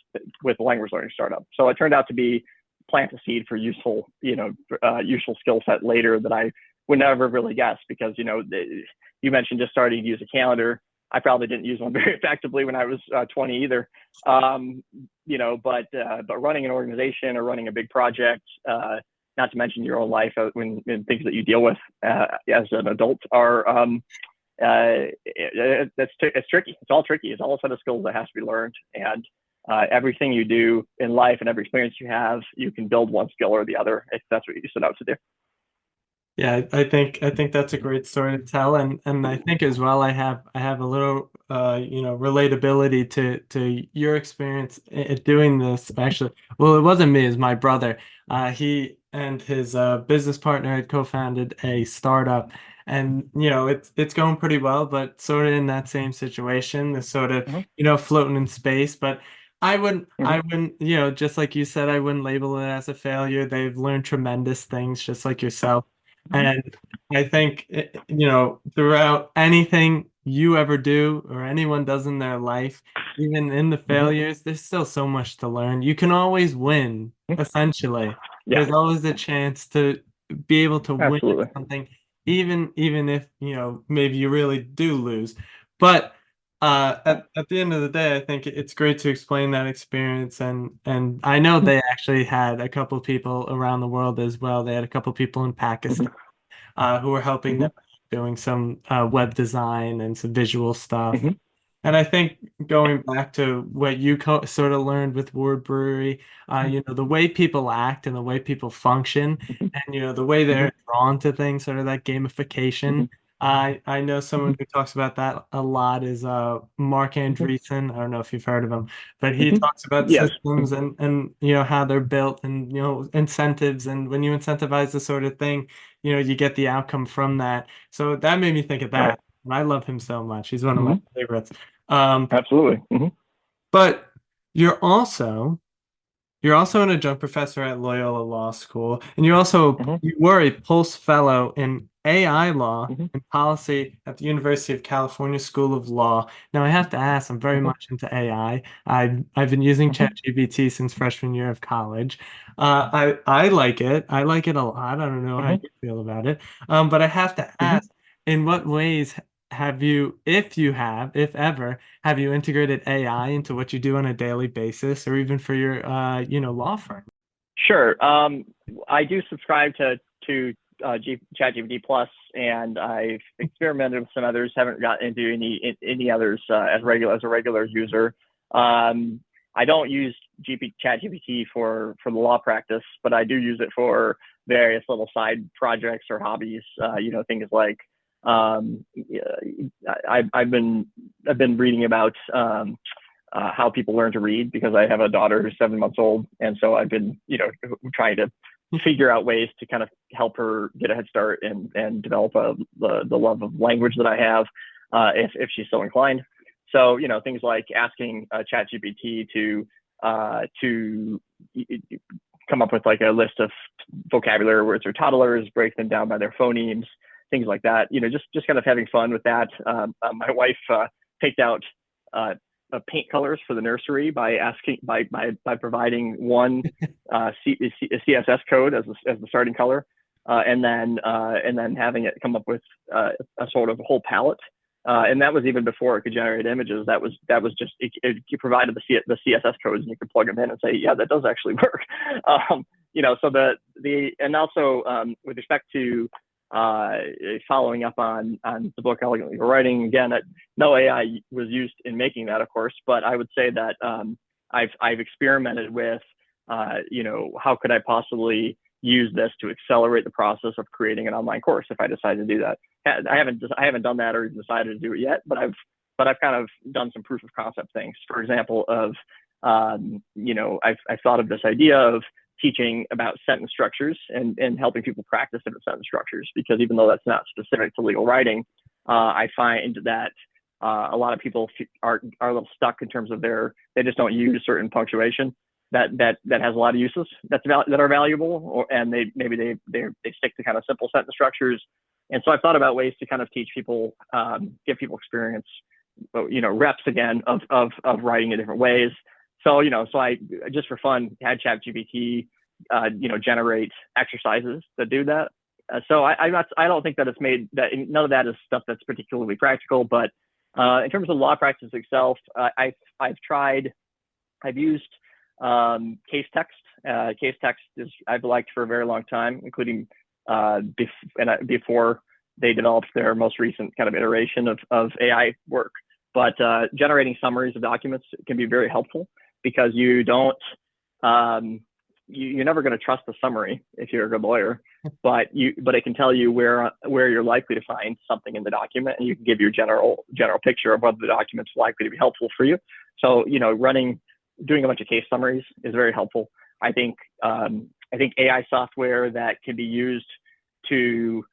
language learning startup. So it turned out to be plant a seed for useful skill set later that I would never really guess, because you mentioned just starting to use a calendar. I probably didn't use one very effectively when I was 20 either. But running an organization or running a big project, not to mention your own life when things that you deal with as an adult are it's tricky. It's all tricky. It's all a set of skills that has to be learned, and everything you do in life and every experience you have, you can build one skill or the other if that's what you set out to do. Yeah, I think that's a great story to tell, and I think as well I have a little relatability to your experience doing this. Actually, well, it wasn't me, it was my brother. He and his business partner had co-founded a startup, and it's going pretty well, but sort of in that same situation, the sort of Mm-hmm. floating in space. But I wouldn't Mm-hmm. I wouldn't just like you said, I wouldn't label it as a failure. They've learned tremendous things, just like yourself. Mm-hmm. And I think, throughout anything you ever do or anyone does in their life, even in the Mm-hmm. failures, there's still so much to learn. You can always win, essentially. Yeah, There's always a chance to be able to win at absolutely. something, even if, maybe you really do lose. But at the end of the day, I think it's great to explain that experience, and I know they actually had a couple people around the world as well. They had a couple people in Pakistan Mm-hmm. who were helping Mm-hmm. them doing some web design and some visual stuff. Mm-hmm. And I think going back to what you sort of learned with Word Brewery, the way people act and the way people function, and the way Mm-hmm. they're drawn to things, sort of that gamification. I know Mm-hmm. someone who talks about that a lot is Mark Mm-hmm. Andreessen. I don't know if you've heard of him, but he Mm-hmm. talks about Yes. systems and how they're built, and incentives, and when you incentivize the sort of thing, you get the outcome from that. So that made me think of Right. that. And I love him so much. He's one of my Mm-hmm. favorites. Um, Absolutely. Mm-hmm. but you're also you're also an adjunct professor at Loyola Law School, and Mm-hmm. you were a Pulse Fellow in AI Law Mm-hmm. and Policy at the University of California School of Law. Now, I have to ask, I'm very Mm-hmm. much into AI. I've been using Mm-hmm. ChatGPT since freshman year of college. I like it. I like it a lot. I don't know how Mm-hmm. you feel about it. But I have to Mm-hmm. ask, in what ways have you, if you have, if ever, have you integrated AI into what you do on a daily basis, or even for your, law firm? Sure. I do subscribe to ChatGPT Plus, and I've experimented with some others. Haven't gotten into any others as a regular user. I don't use ChatGPT for the law practice, but I do use it for various little side projects or hobbies. Things like yeah, I've been reading about how people learn to read, because I have a daughter who's 7 months old, and so I've been trying to figure out ways to kind of help her get a head start and develop the love of language that I have, if she's so inclined. So things like asking ChatGPT to come up with like a list of vocabulary words for toddlers, break them down by their phonemes, things like that. Just kind of having fun with that. My wife picked out paint colors for the nursery by providing one CSS code as the starting color, and then having it come up with a sort of whole palette. And that was even before it could generate images. That was just you provided the CSS codes, and you could plug them in and say, yeah, that does actually work. So and also with respect to following up on the book Elegantly Writing, again, no AI was used in making that, of course, but I would say that I've experimented with how could I possibly use this to accelerate the process of creating an online course if I decide to do that. I haven't done that or decided to do it yet, but I've kind of done some proof of concept things. For example, I've thought of this idea of teaching about sentence structures and helping people practice different sentence structures, because even though that's not specific to legal writing, I find that a lot of people are a little stuck in terms of they just don't use certain punctuation that has a lot of uses that are valuable, and they stick to kind of simple sentence structures. And so I've thought about ways to kind of teach people, give people experience, reps again of writing in different ways. So I just for fun had ChatGPT generate exercises that do that. So I don't think that it's made that, none of that is stuff that's particularly practical. But in terms of law practice itself, I've used Case text. Case text is I've liked for a very long time, including before they developed their most recent kind of iteration of AI work. But generating summaries of documents can be very helpful because you don't you're never going to trust the summary if you're a good lawyer, but it can tell you where you're likely to find something in the document, and you can give your general picture of whether the document's likely to be helpful for you. So doing a bunch of case summaries is very helpful. I think AI software that can be used to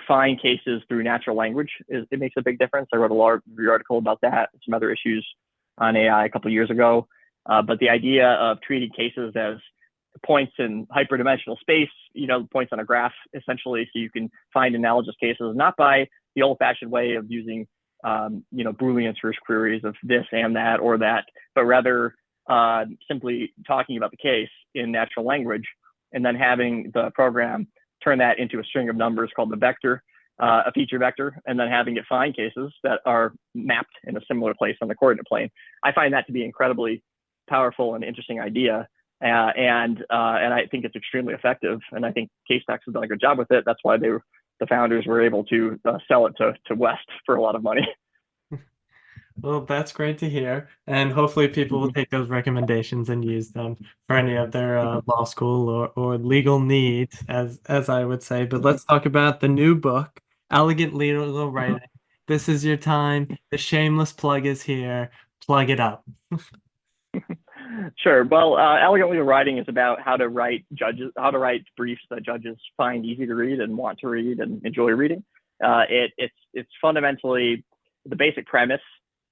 find cases through natural language it makes a big difference. I wrote a large review article about that, some other issues on AI a couple of years ago. But the idea of treating cases as points in hyperdimensional space, points on a graph, essentially, so you can find analogous cases, not by the old-fashioned way of using, Boolean search queries of this and that or that, but rather simply talking about the case in natural language, and then having the program turn that into a string of numbers called the vector, a feature vector, and then having it find cases that are mapped in a similar place on the coordinate plane. I find that to be incredibly powerful and interesting idea, and I think it's extremely effective. And I think CaseText has done a good job with it. That's why the founders were able to sell it to West for a lot of money. Well, that's great to hear, and hopefully people will take those recommendations and use them for any of their law school or legal needs, as I would say. But let's talk about the new book, Elegant Legal Writing. This is your time. The shameless plug is here. Plug it up. Sure. Well, Elegant Legal Writing is about how to write briefs that judges find easy to read and want to read and enjoy reading. It's fundamentally, the basic premise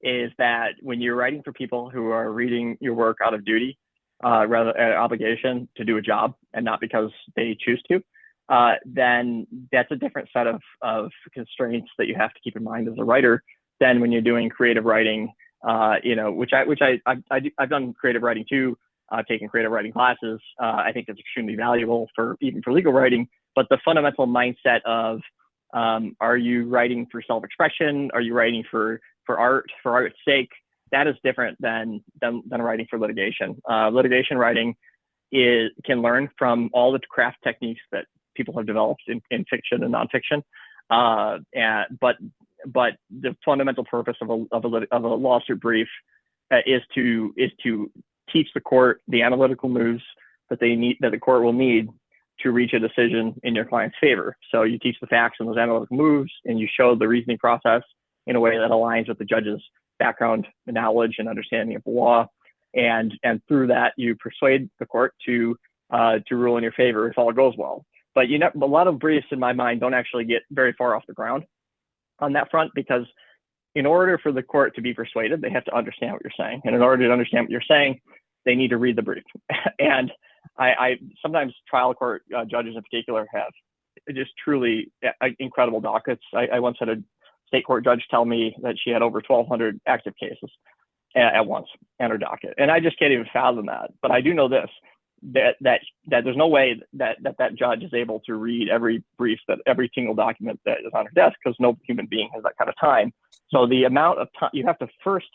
is that when you're writing for people who are reading your work out of duty, rather an obligation to do a job and not because they choose to, then that's a different set of constraints that you have to keep in mind as a writer than when you're doing creative writing. I've done creative writing too. I've taken creative writing classes. I think it's extremely valuable even for legal writing. But the fundamental mindset of are you writing for self-expression? Are you writing for art's sake? That is different than writing for litigation. Litigation writing can learn from all the craft techniques that people have developed in fiction and nonfiction. But the fundamental purpose of a lawsuit brief is to teach the court the analytical moves that the court will need to reach a decision in your client's favor. So you teach the facts and those analytical moves, and you show the reasoning process in a way that aligns with the judge's background knowledge and understanding of the law, and through that you persuade the court to rule in your favor if all goes well. But a lot of briefs, in my mind, don't actually get very far off the ground on that front, because in order for the court to be persuaded, they have to understand what you're saying. And in order to understand what you're saying, they need to read the brief. And I sometimes trial court judges in particular have just truly incredible dockets. I once had a state court judge tell me that she had over 1,200 active cases at once on her docket. And I just can't even fathom that. But I do know this, that there's no way that judge is able to read every brief, that every single document that is on her desk, because no human being has that kind of time. So the amount of time you have to first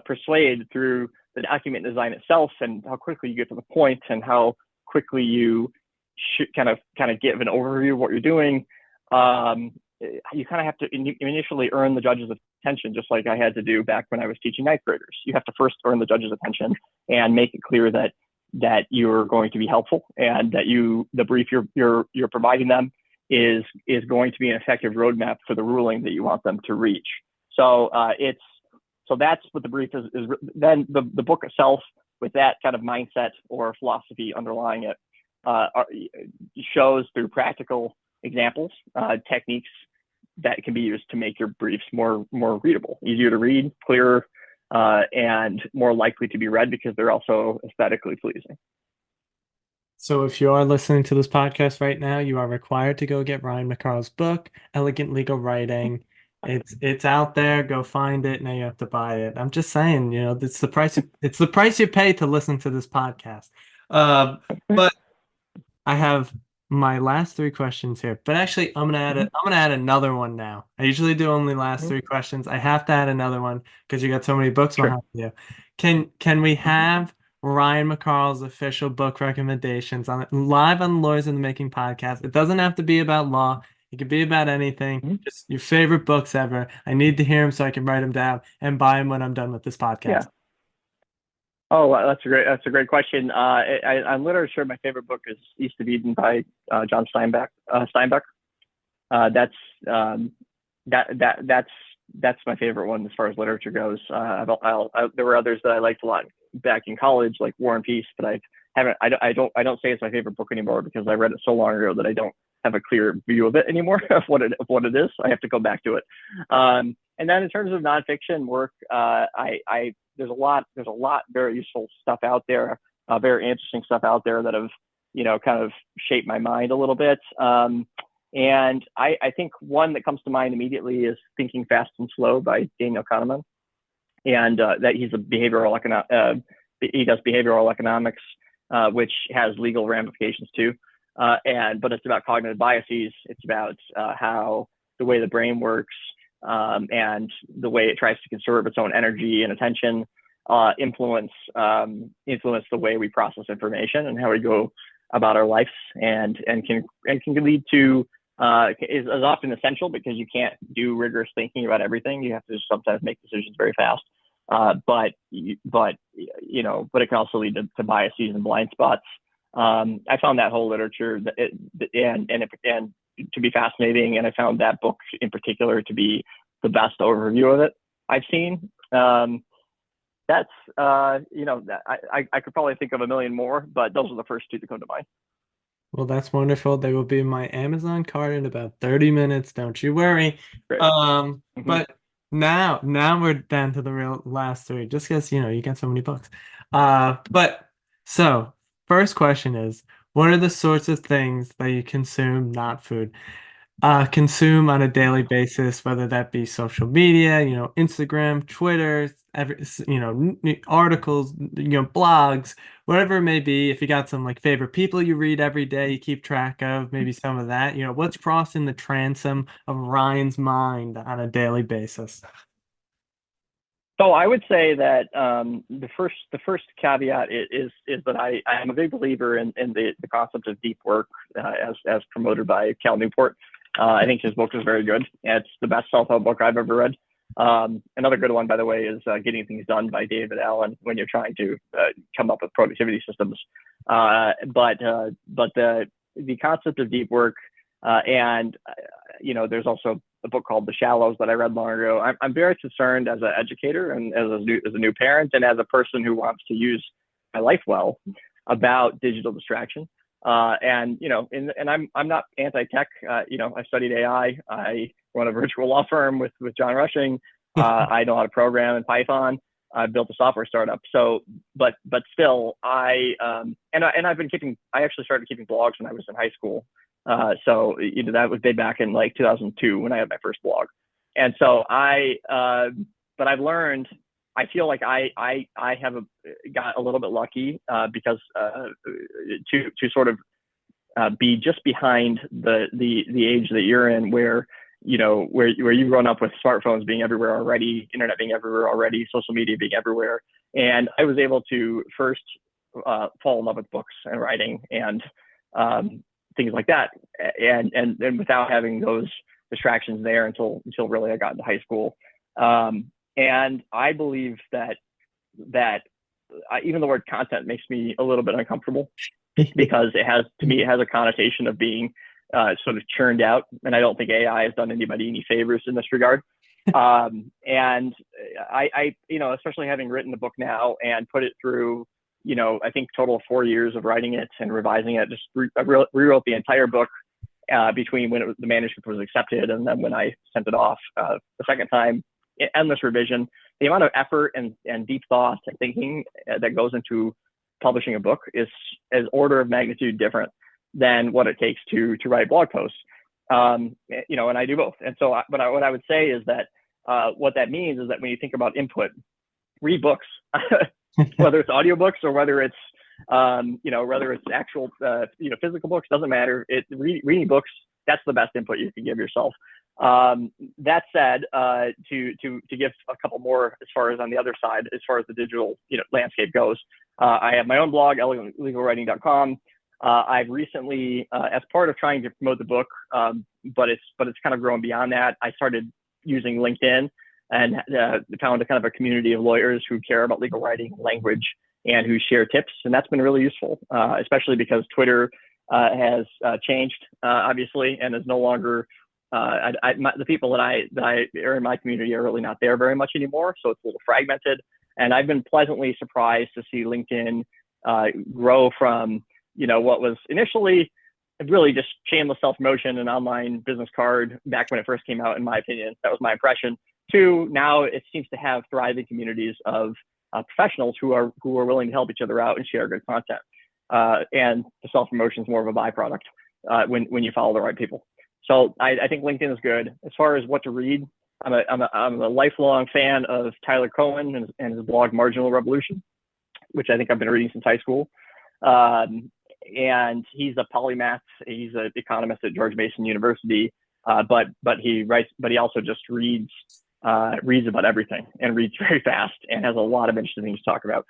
persuade through the document design itself, and how quickly you get to the point, and how quickly you should kind of give an overview of what you're doing. You kind of have to initially earn the judge's attention, just like I had to do back when I was teaching ninth graders. You have to first earn the judge's attention and make it clear that you're going to be helpful, and that the brief you're providing them is going to be an effective roadmap for the ruling that you want them to reach. So that's what the brief is. Then the book itself, with that kind of mindset or philosophy underlying it, shows through practical examples, techniques that can be used to make your briefs more readable, easier to read, clearer, and more likely to be read, because they're also aesthetically pleasing. So if you are listening to this podcast right now, you are required to go get Ryan McCarl's book, Elegant Legal Writing. It's out there. Go find it. Now you have to buy it. I'm just saying, it's the price you pay to listen to this podcast. But I have my last three questions here, but actually I'm gonna add Mhm. I'm gonna add another one now. I usually do only last Mhm. three questions. I have to add another one because you got so many books Sure. behind you. Can we have Ryan McCarl's official book recommendations on it live on the Lawyers in the Making podcast? It doesn't have to be about law. It could be about anything. Mhm. Just your favorite books ever. I need to hear them so I can write them down and buy them when I'm done with this podcast. Yeah. Oh, that's a great question. On literature, my favorite book is East of Eden by John Steinbeck. Steinbeck. That's that's my favorite one as far as literature goes. There were others that I liked a lot back in college, like War and Peace, but I haven't. I don't say it's my favorite book anymore because I read it so long ago that I don't have a clear view of it anymore of what it is. I have to go back to it. And then in terms of nonfiction work, I there's a lot very useful stuff out there, very interesting stuff out there that have kind of shaped my mind a little bit. And I think one that comes to mind immediately is Thinking Fast and Slow by Daniel Kahneman. And that he's a he does behavioral economics, which has legal ramifications too. But it's about cognitive biases. It's about how the way the brain works and the way it tries to conserve its own energy and attention influence the way we process information and how we go about our lives, and can lead to is often essential because you can't do rigorous thinking about everything. You have to sometimes make decisions very fast. But it can also lead to biases and blind spots. I found that whole literature and to be fascinating, and I found that book in particular to be the best overview of it I've seen. That's I could probably think of a million more, but those are the first two that come to mind. Well, that's wonderful. They will be in my Amazon cart in about 30 minutes. Don't you worry. Great. Mm-hmm. But now we're down to the real last three, just because, you get so many books. But so first question is, what are the sorts of things that you consume, not food, consume on a daily basis, whether that be social media, Instagram, Twitter, articles, blogs, whatever it may be. If you got some like favorite people you read every day, you keep track of, maybe some of that, what's crossing the transom of Ryan's mind on a daily basis? So I would say that the first caveat is that I am a big believer in the concept of deep work as promoted by Cal Newport. I think his book is very good. It's the best self-help book I've ever read. Another good one, by the way, is Getting Things Done by David Allen when you're trying to come up with productivity systems. But the concept of deep work and there's also a book called The Shallows that I read long ago. I'm very concerned as an educator and as a new parent and as a person who wants to use my life well about digital distraction. I'm not anti-tech. I studied AI. I run a virtual law firm with John Rushing. I know how to program in Python. I built a software startup. So, but still, I've been keeping. I actually started keeping blogs when I was in high school. So that was way back in like 2002 when I had my first blog. And so but I've learned. I feel like I have got a little bit lucky because to sort of be just behind the age that you're in, where you've grown up with smartphones being everywhere already, internet being everywhere already, social media being everywhere, and I was able to first fall in love with books and writing and things like that, and without having those distractions there until really I got into high school. And I believe that even the word content makes me a little bit uncomfortable because it has a connotation of being sort of churned out, and I don't think AI has done anybody any favors in this regard. And I especially having written the book now and put it through, I think total of 4 years of writing it and revising it, just rewrote the entire book between when the manuscript was accepted and then when I sent it off the second time. Endless revision. The amount of effort and deep thought and thinking that goes into publishing a book is order of magnitude different than what it takes to write blog posts. And I do both. And so, what I would say is that what that means is that when you think about input, read books, whether it's audiobooks or whether it's Whether it's actual, physical books, doesn't matter. Reading books, that's the best input you can give yourself. That said, to give a couple more as far as on the other side, as far as the digital, landscape goes, I have my own blog, elegantlegalwriting.com. I've recently, as part of trying to promote the book, but it's kind of grown beyond that, I started using LinkedIn and found a kind of a community of lawyers who care about legal writing, language, and who share tips. And that's been really useful, especially because Twitter has changed, obviously, and is no longer, the people that I are in my community are really not there very much anymore. So it's a little fragmented. And I've been pleasantly surprised to see LinkedIn grow from, what was initially really just shameless self-promotion and online business card back when it first came out, in my opinion. That was my impression. To now it seems to have thriving communities of professionals who are willing to help each other out and share good content. And the self-promotion is more of a byproduct when you follow the right people. So I think LinkedIn is good. As far as what to read, I'm a lifelong fan of Tyler Cohen and his blog Marginal Revolution, which I think I've been reading since high school. And he's a polymath. He's an economist at George Mason University. But he also just reads about everything and reads very fast and has a lot of interesting things to talk about.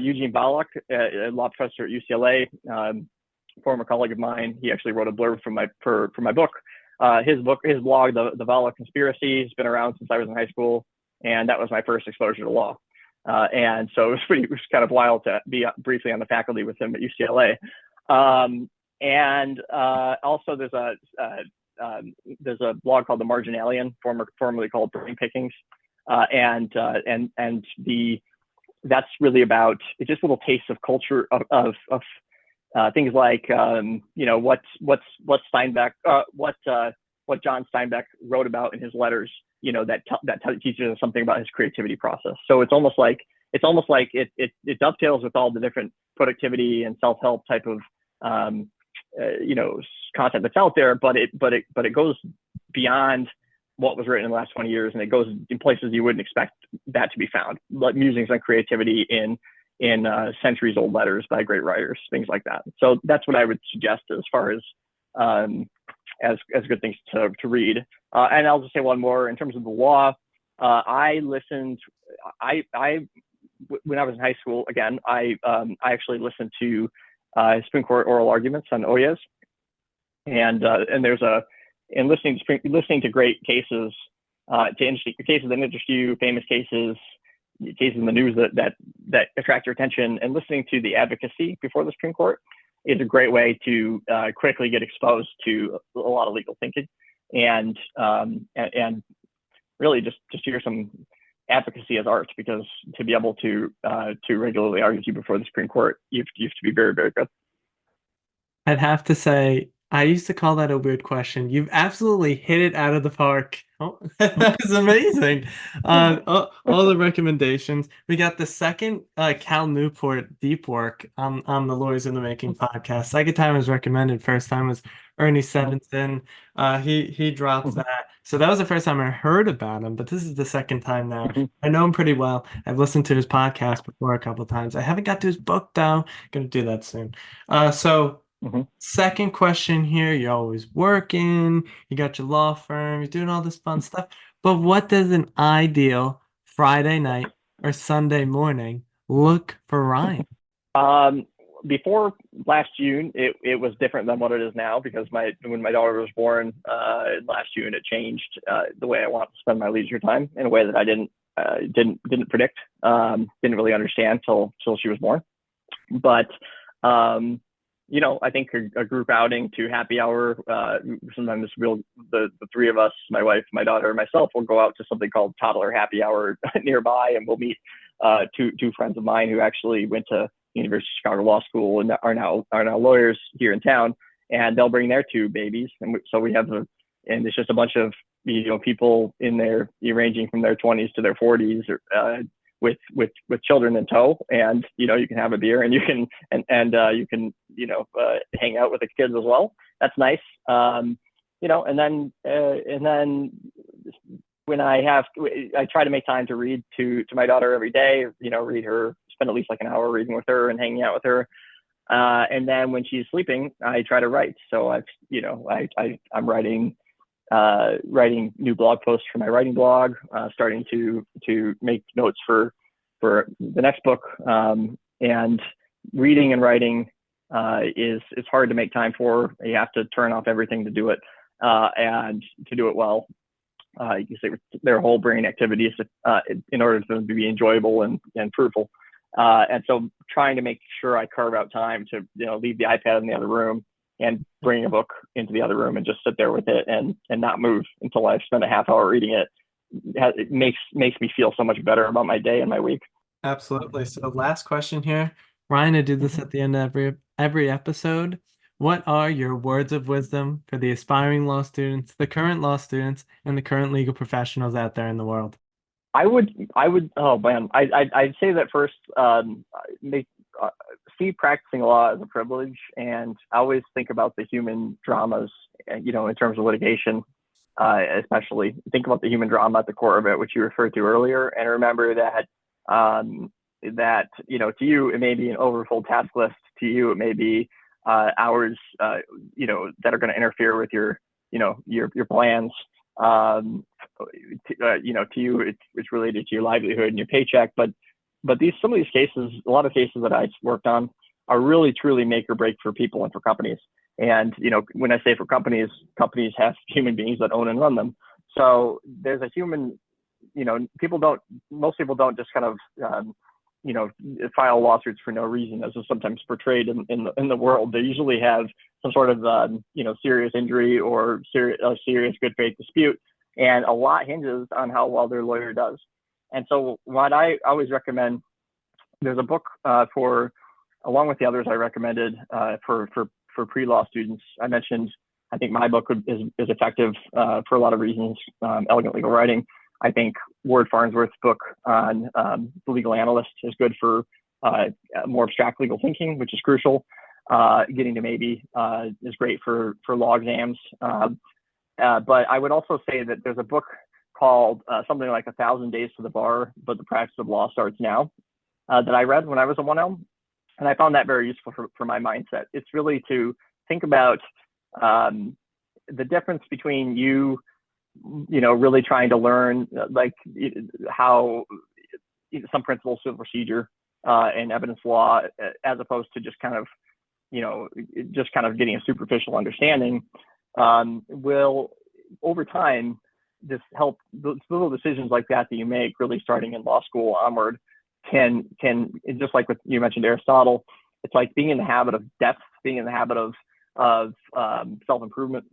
Eugene Volokh, a law professor at UCLA, former colleague of mine, he actually wrote a blurb for my book. His blog, The Volokh Conspiracy, has been around since I was in high school, and that was my first exposure to law. And so it was kind of wild to be briefly on the faculty with him at UCLA. Also there's a blog called The Marginalian, formerly called Brain Pickings, that's really about just little tastes of culture of things like what John Steinbeck wrote about in his letters, that teaches us something about his creativity process. So it's almost like it dovetails with all the different productivity and self-help type of content that's out there, but it goes beyond what was written in the last 20 years, and it goes in places you wouldn't expect that to be found, like musings on creativity in centuries old letters by great writers, things like that. So that's what I would suggest as far as good things to read. And I'll just say one more in terms of the law. When I was in high school, again, I actually listened to Supreme Court oral arguments on Oyez, and listening to great cases, cases that interest you, famous cases in the news that attract your attention, and listening to the advocacy before the Supreme Court is a great way to quickly get exposed to a lot of legal thinking, and really just hear some advocacy as art, because to be able to regularly argue before the Supreme Court, you have to be very, very good. I'd have to say, I used to call that a weird question. You've absolutely hit it out of the park. Oh, that is amazing. All the recommendations. We got the second Cal Newport deep work on the Lawyers in the Making podcast. Second time was recommended. First time was Ernie Sevenson. He dropped that. So that was the first time I heard about him, but this is the second time now. I know him pretty well. I've listened to his podcast before a couple of times. I haven't got to his book though. Gonna do that soon. Second question here, you're always working, you got your law firm, you're doing all this fun stuff, but what does an ideal Friday night or Sunday morning look for Ryan? Before last June, it was different than what it is now, because when my daughter was born last June, it changed the way I want to spend my leisure time in a way that I didn't predict, didn't really understand till she was born. But I think a group outing to happy hour, sometimes the three of us, my wife, my daughter, and myself, will go out to something called Toddler Happy Hour nearby, and we'll meet two friends of mine who actually went to University of Chicago Law School and are now lawyers here in town, and they'll bring their two babies, and so we have and it's just a bunch of people in there ranging from their 20s to their 40s, with children in tow, and you can have a beer, and you can you can hang out with the kids as well. That's nice. And then when I try to make time to read to my daughter every day, read her spend at least like an hour reading with her and hanging out with her. And then when she's sleeping, I try to write. So I'm writing new blog posts for my writing blog, starting to make notes for the next book. And reading and writing is hard to make time for. You have to turn off everything to do it, and to do it well. You say their whole brain activities in order for them to be enjoyable and fruitful. And so trying to make sure I carve out time to leave the iPad in the other room and bring a book into the other room and just sit there with it and not move until I've spent a half hour reading it. It makes me feel so much better about my day and my week. Absolutely. So last question here. Ryan, I do this at the end of every episode. What are your words of wisdom for the aspiring law students, the current law students, and the current legal professionals out there in the world? I would, oh man, I'd say that first, see practicing law as a privilege, and I always think about the human dramas, in terms of litigation, especially think about the human drama at the core of it, which you referred to earlier, and remember that, to you, it may be an overfull task list. To you, it may be hours, that are going to interfere with your plans. To you, it's related to your livelihood and your paycheck. But some of these cases, a lot of cases that I've worked on, are really truly make or break for people and for companies. And when I say for companies have human beings that own and run them. So there's a human. Most people don't just kind of file lawsuits for no reason, as is sometimes portrayed in the world. They usually have some sort of serious injury or serious good faith dispute, and a lot hinges on how well their lawyer does. And so what I always recommend, there's a book along with the others I recommended for pre-law students. I mentioned, I think my book is effective for a lot of reasons. Elegant Legal Writing. I think Ward Farnsworth's book on the legal analyst is good for more abstract legal thinking, which is crucial. Getting to maybe is great for law exams. But I would also say that there's a book called something like 1,000 Days to the Bar, but the Practice of Law Starts Now, that I read when I was a 1L. And I found that very useful for my mindset. It's really to think about the difference between you really trying to learn how some principles of procedure and evidence law, as opposed to just kind of getting a superficial understanding, will over time just help those little decisions like that you make really starting in law school onward can just like what you mentioned Aristotle. It's like being in the habit of depth, being in the habit of self-improvement,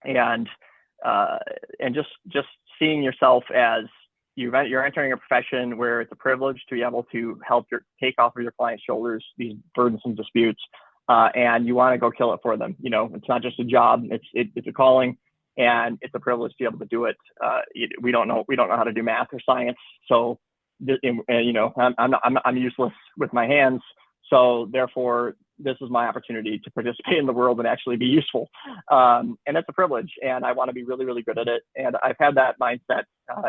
and just seeing yourself as you're entering a profession where it's a privilege to be able to help take off of your client's shoulders these burdensome disputes, and you want to go kill it for them. It's not just a job; it's a calling, and it's a privilege to be able to do it. We don't know how to do math or science, so I'm useless with my hands. So therefore, this is my opportunity to participate in the world and actually be useful. And it's a privilege, and I want to be really, really good at it. And I've had that mindset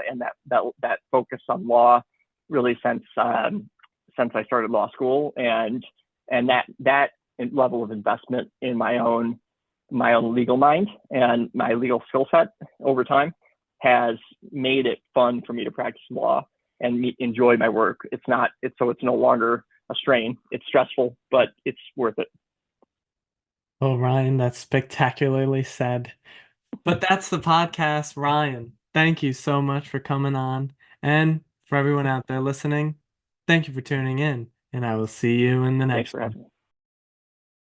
and that focus on law really since I started law school, and that level of investment in my own legal mind and my legal skill set over time has made it fun for me to practice law and enjoy my work. It's no longer a strain. It's stressful, but it's worth it. Oh, Ryan, that's spectacularly said. But that's the podcast. Ryan, thank you so much for coming on. And for everyone out there listening, thank you for tuning in. And I will see you in the Thanks next for one. having me.